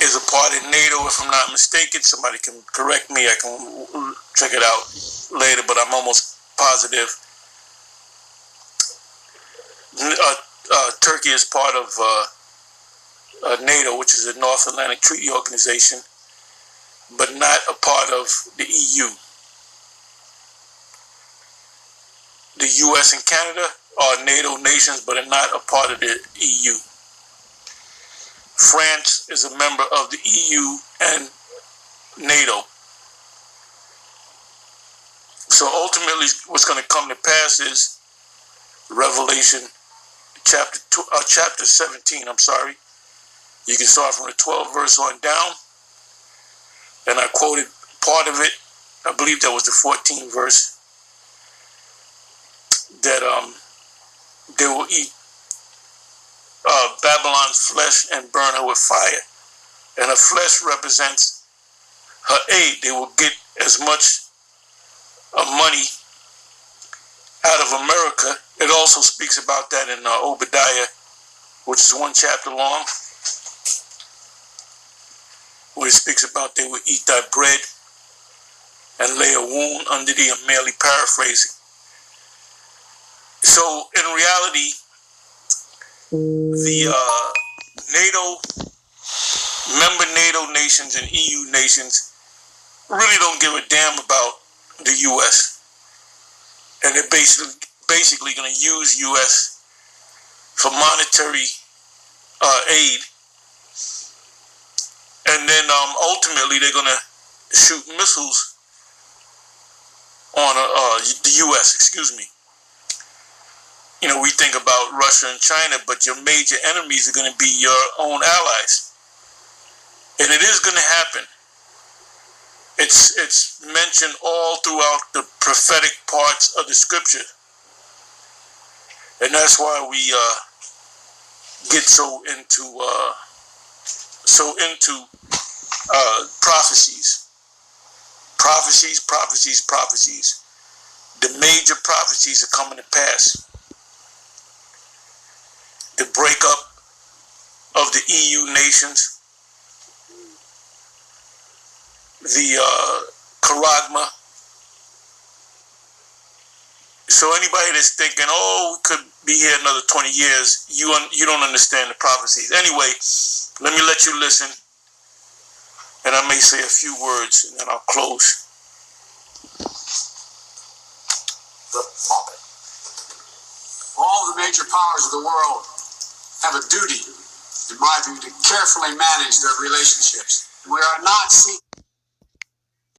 is a part of NATO, if I'm not mistaken. Somebody can correct me. I can check it out later, but I'm almost positive. Turkey is part of NATO, which is the North Atlantic Treaty Organization, but not a part of the EU. The US and Canada are NATO nations, but are not a part of the EU. France is a member of the EU and NATO. So ultimately, what's going to come to pass is Revelation chapter 17. I'm sorry. You can start from the 12th verse on down, and I quoted part of it. I believe that was the 14th verse. That they will eat Babylon's flesh and burn her with fire, and her flesh represents her aid. They will get as much money out of America. It also speaks about that in Obadiah, which is one chapter long, where it speaks about they will eat thy bread and lay a wound under thee. I'm merely paraphrasing. So in reality, the member NATO nations and EU nations really don't give a damn about the U.S. And they're basically going to use U.S. for monetary aid. And then ultimately they're going to shoot missiles on the U.S., excuse me. You know, we think about Russia and China, but your major enemies are going to be your own allies. And it is going to happen. It's mentioned all throughout the prophetic parts of the scripture. And that's why we get so into prophecies. Prophecies. The major prophecies are coming to pass. The breakup of the EU nations, the charagma. So anybody that's thinking, oh, we could be here another 20 years, you don't understand the prophecies. Anyway, let me let you listen, and I may say a few words, and then I'll close. All the major powers of the world have a duty, in my view, to carefully manage their relationships. We are not seeking